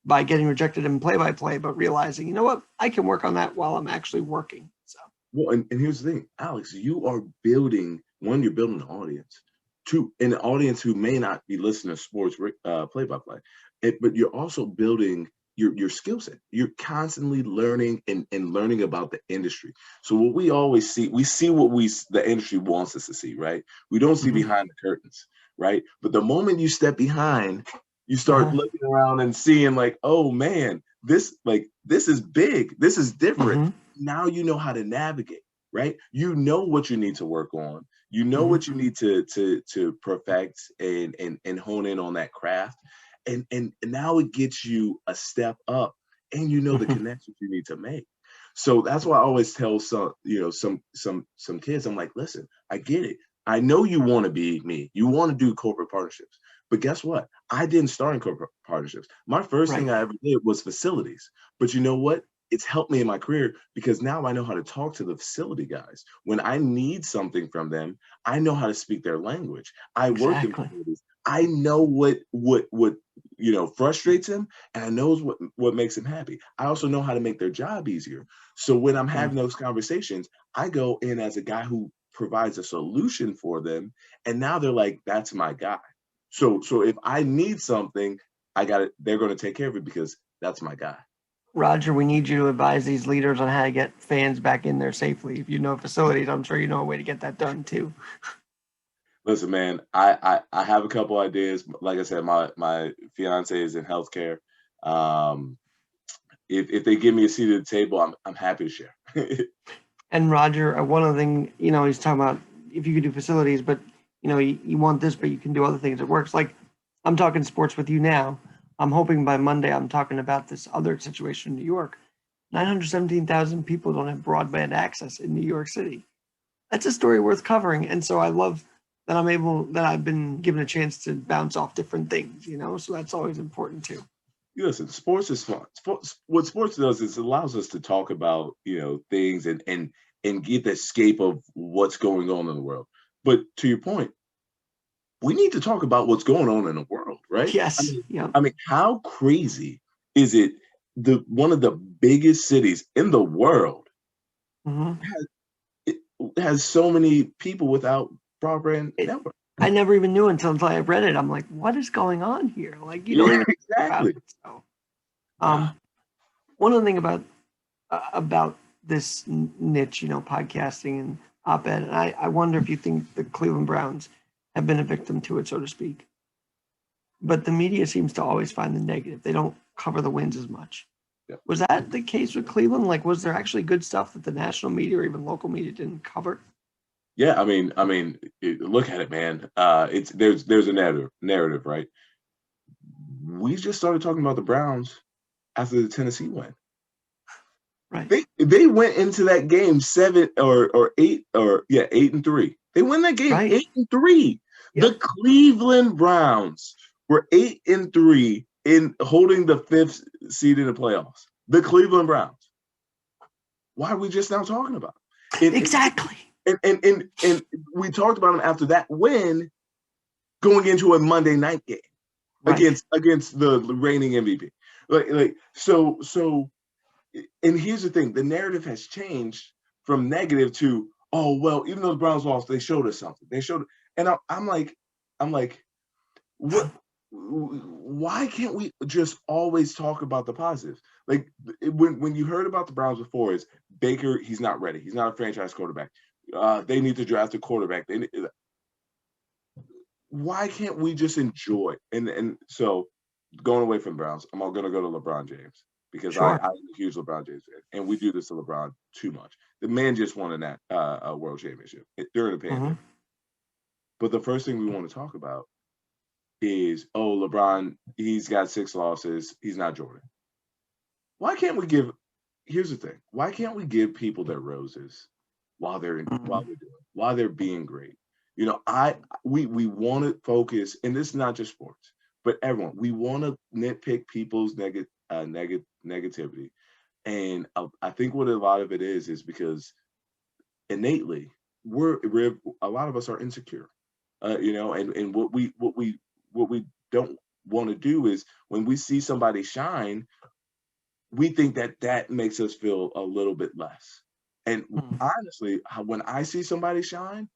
by getting rejected in play-by-play, but realizing, you know what, I can work on that while I'm actually working. So.
Well, and here's the thing, Alex, you're building an audience. Two, an audience who may not be listening to sports play-by-play, but you're also building your skill set. You're constantly learning and learning about the industry. So what we always see, we see what the industry wants us to see, right? We don't see behind the curtains, right? But the moment you step behind, you start looking around and seeing like, oh man, this is big. This is different. Now you know how to navigate, right? You know what you need to work on. You know what you need to perfect and hone in on that craft. And now it gets you a step up, and the connections you need to make. So that's why I always tell some kids, I'm like, listen, I get it. I know you want to be me. You want to do corporate partnerships. But guess what? I didn't start in corporate partnerships. My first thing I ever did was facilities. But you know what? It's helped me in my career because now I know how to talk to the facility guys. When I need something from them, I know how to speak their language. I work in facilities. I know what frustrates him, and I know what makes him happy. I also know how to make their job easier. So when I'm having those conversations, I go in as a guy who provides a solution for them, and now they're like, that's my guy. So if I need something, they're going to take care of it because that's my guy.
Roger, we need you to advise these leaders on how to get fans back in there safely. If you know facilities, I'm sure you know a way to get that done too.
Listen, man, I have a couple ideas. Like I said, my fiance is in healthcare. If they give me a seat at the table, I'm happy to share.
And Roger, one other thing, he's talking about if you could do facilities, but you want this, but you can do other things. It works. Like I'm talking sports with you now. I'm hoping by Monday I'm talking about this other situation in New York. 917,000 people don't have broadband access in New York City. That's a story worth covering. And so I love that I've been given a chance to bounce off different things, so that's always important too.
Listen, sports is fun. What sports does is it allows us to talk about, things and get the escape of what's going on in the world. But to your point, we need to talk about what's going on in the world, right?
Yes.
I mean, how crazy is it? One of the biggest cities in the world has so many people without broadband network.
I never even knew until I read it. I'm like, what is going on here? Like, you don't
Yeah,
even think about
exactly.
it. So, one of the thing about this niche, podcasting and op-ed, and I wonder if you think the Cleveland Browns have been a victim to it, so to speak. But the media seems to always find the negative. They don't cover the wins as much.
Yep.
Was that the case with Cleveland? Like, was there actually good stuff that the national media or even local media didn't cover?
Yeah, I mean, look at it, man. There's a narrative, right? We just started talking about the Browns after the Tennessee win.
Right.
They went into that game 8-3. They win that game
Right.
8-3.
Yep.
The Cleveland Browns were 8-3 in holding the 5th seed in the playoffs. The Cleveland Browns. Why are we just now talking about it?
Exactly.
And we talked about them after that win, going into a Monday night game against the reigning MVP. So. And here's the thing: the narrative has changed from negative to, oh well, even though the Browns lost, they showed us something. They showed, and I'm like, what? Why can't we just always talk about the positives? Like when you heard about the Browns before, is Baker? He's not ready. He's not a franchise quarterback. They need to draft a quarterback. Why can't we just enjoy? And so going away from Browns, I'm going to go to LeBron James. Because I'm a huge LeBron James fan, and we do this to LeBron too much. The man just won a world championship during the pandemic. But the first thing we want to talk about is, LeBron, he's got 6 losses. He's not Jordan. Why can't we give? Here's the thing: why can't we give people their roses while they're being great? We want to focus, and this is not just sports, but everyone. We want to nitpick people's negativity, and I think what a lot of it is because innately we're a lot of us are insecure, and what we don't want to do is when we see somebody shine, we think that makes us feel a little bit less. And honestly, when I see somebody shine,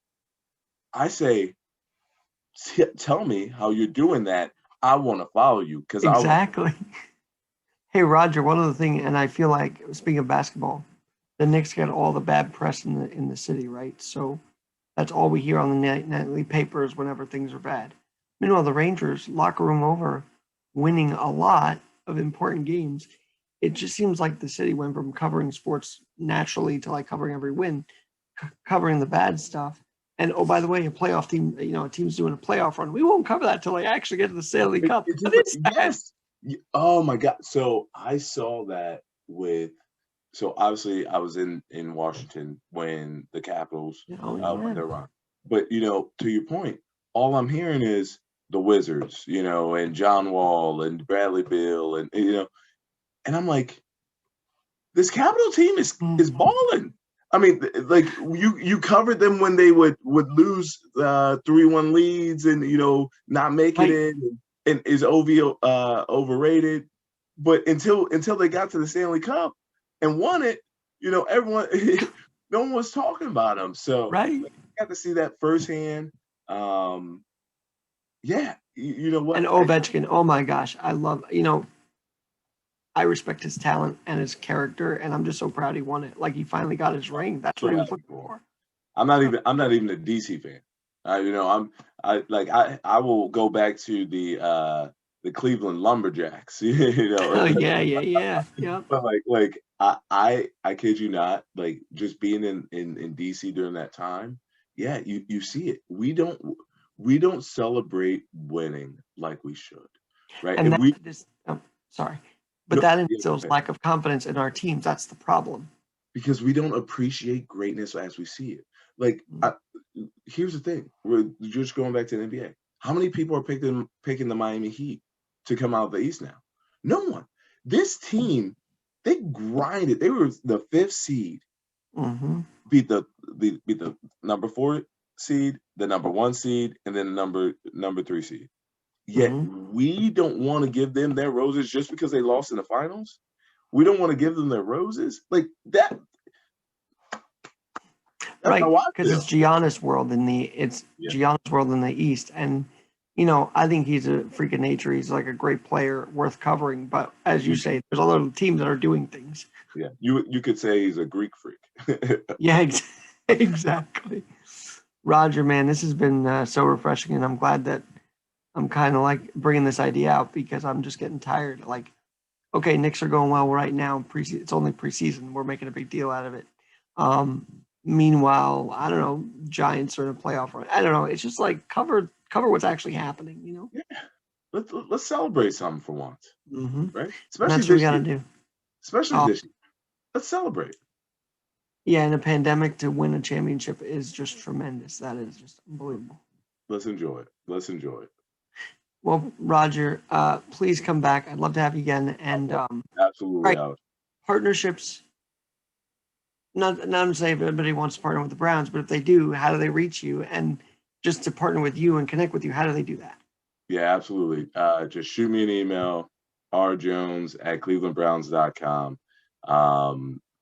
I say, tell me how you're doing that. I want to follow you because
exactly. Hey, Roger, one other thing, and I feel like, speaking of basketball, the Knicks get all the bad press in the city, right? So that's all we hear on the nightly papers whenever things are bad. Meanwhile, the Rangers, locker room over, winning a lot of important games. It just seems like the city went from covering sports naturally to like covering every win, covering the bad stuff. And oh, by the way, a playoff team, a team's doing a playoff run. We won't cover that till they actually get to the Stanley Cup.
Yes. Oh my God. So I saw that so obviously I was in Washington when the Capitals when they're on. But to your point, all I'm hearing is the Wizards, and John Wall and Bradley Beal and and I'm like, this Capital team is balling. I mean, like you covered them when they would lose 3-1 leads and not make it in, and is overrated. But until they got to the Stanley Cup and won it, everyone, no one was talking about them. So
right,
got to see that firsthand. Yeah, you know what?
And Ovechkin, oh my gosh, I love I respect his talent and his character, and I'm just so proud he won it. Like he finally got his ring. That's what he was looking for.
I'm not even a DC fan. I will go back to the Cleveland Lumberjacks.
Oh yeah.
But I kid you not, like just being in DC during that time, yeah, you see it. We don't celebrate winning like we should, right?
And
Sorry.
But that instills lack of confidence in our teams. That's the problem.
Because we don't appreciate greatness as we see it. Like, here's the thing. We're just going back to the NBA. How many people are picking the Miami Heat to come out of the East now? No one. This team, they grinded. They were the 5th seed. Beat the number 4 seed, the number 1 seed, and then the number 3 seed. Yet we don't want to give them their roses just because they lost in the finals. We don't want to give them their roses like that. That's
right?
how I
Because
feel.
it's Giannis world in the
Yeah.
Giannis world in the East, and I think he's a freak of nature. He's like a great player, worth covering. But as you say, there's a lot of teams that are doing things.
Yeah. You could say he's a Greek freak.
Yeah, exactly. Roger, man, this has been so refreshing, and I'm glad that I'm kind of like bringing this idea out because I'm just getting tired. Like, okay, Knicks are going well right now. It's only preseason. We're making a big deal out of it. Meanwhile, I don't know, Giants are in a playoff run. I don't know. It's just like cover what's actually happening.
Yeah. Let's celebrate something for once,
Mm-hmm.
right?
And
Especially
that's what we
this
got to
year.
do.
Especially
Oh,
this year. Let's celebrate.
yeah, in a pandemic to win a championship is just tremendous. That is just unbelievable.
Let's enjoy it. Let's enjoy it.
Well, Roger, please come back. I'd love to have you again. And
Absolutely,
right,
Alex.
partnerships. Not to say if everybody wants to partner with the Browns, but if they do, how do they reach you? And just to partner with you and connect with you, how do they do that?
Yeah, absolutely. Just shoot me an email, rjones@clevelandbrowns.com,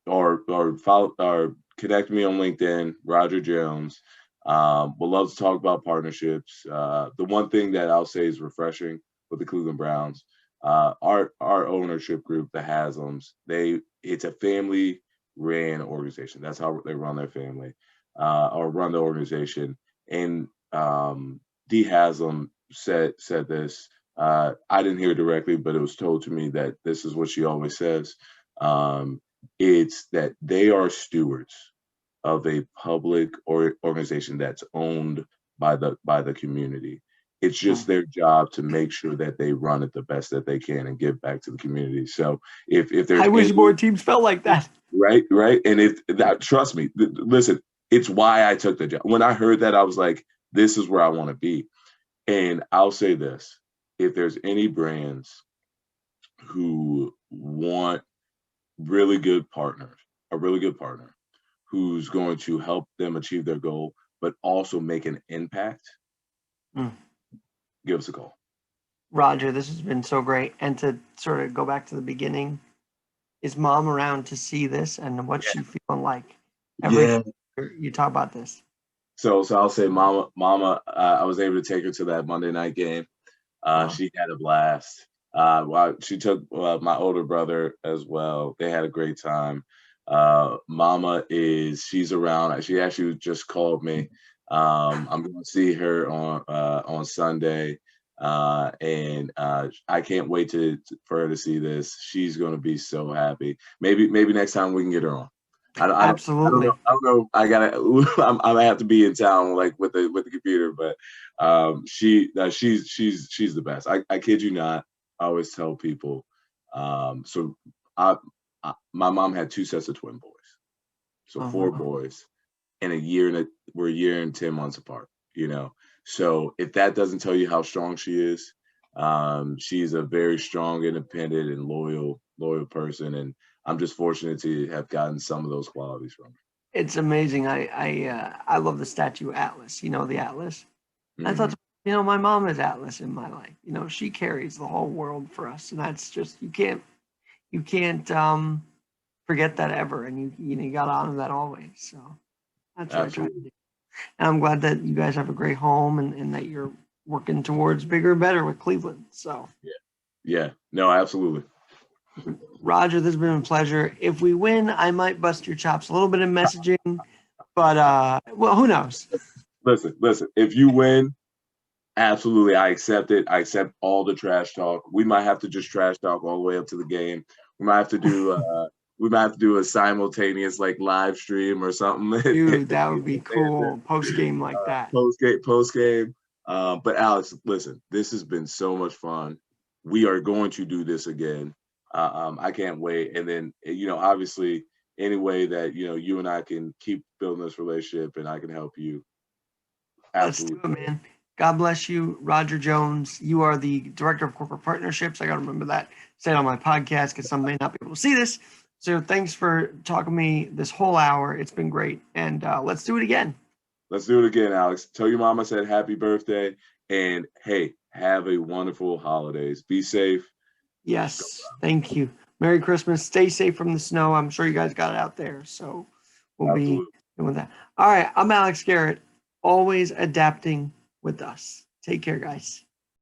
or follow or connect me on LinkedIn, Roger Jones. We'll love to talk about partnerships. The one thing that I'll say is refreshing with the Cleveland Browns, our ownership group, the Haslams, it's a family ran organization. That's how they run their family, or run the organization. And D Haslam said this. I didn't hear it directly, but it was told to me that this is what she always says. It's that they are stewards of a public or organization that's owned by the community. It's just their job to make sure that they run it the best that they can and give back to the community. So if there's
I wish more teams felt like that.
right, and trust me, listen, it's why I took the job. When I heard that, I was like, this is where I want to be. And I'll say this, if there's any brands who want really good partners, a really good partner who's going to help them achieve their goal, but also make an impact, give us a call.
Roger, this has been so great. And to sort of go back to the beginning, is mom around to see this and what's she feeling like every time you talk about this?
So I'll say, Mama, I was able to take her to that Monday night game. She had a blast. She took my older brother as well. They had a great time. Mama she's around. She actually just called me. I'm going to see her on Sunday, and I can't wait for her to see this. She's going to be so happy. Maybe next time we can get her on.
Absolutely.
I don't know. I'm gonna have to be in town like with the computer, but she's the best. I kid you not. I always tell people. So my mom had two sets of twin boys, so four boys, in we're a year and 10 months apart. So if that doesn't tell you how strong she is, she's a very strong, independent, and loyal person, and I'm just fortunate to have gotten some of those qualities from her.
It's amazing. I love the statue Atlas. The Atlas. I thought, my mom is Atlas in my life. She carries the whole world for us, and that's just you can't forget that ever, and you got to honor that always. So that's what I try to do. And I'm glad that you guys have a great home and that you're working towards bigger and better with Cleveland. So
yeah, no, absolutely.
Roger, this has been a pleasure. If we win, I might bust your chops a little bit in messaging, but well, who knows?
Listen. If you win, absolutely, I accept it. I accept all the trash talk. We might have to just trash talk all the way up to the game. We might have to do a simultaneous like live stream or something.
Dude, that would be cool. Post game like that.
Post game. But Alex, listen, this has been so much fun. We are going to do this again. I can't wait. And then, obviously, any way that you and I can keep building this relationship, and I can help you. Absolutely.
Let's do it, man. God bless you, Roger Jones. You are the Director of Corporate Partnerships. I got to remember that. Say it on my podcast because some may not be able to see this. So thanks for talking to me this whole hour. It's been great. And let's do it again.
Let's do it again, Alex. Tell your mom I said happy birthday. And hey, have a wonderful holidays. Be safe.
Yes. Thank you. Merry Christmas. Stay safe from the snow. I'm sure you guys got it out there. So we'll
Absolutely.
be With that. All right, I'm Alex Garrett, always adapting with us. Take care, guys.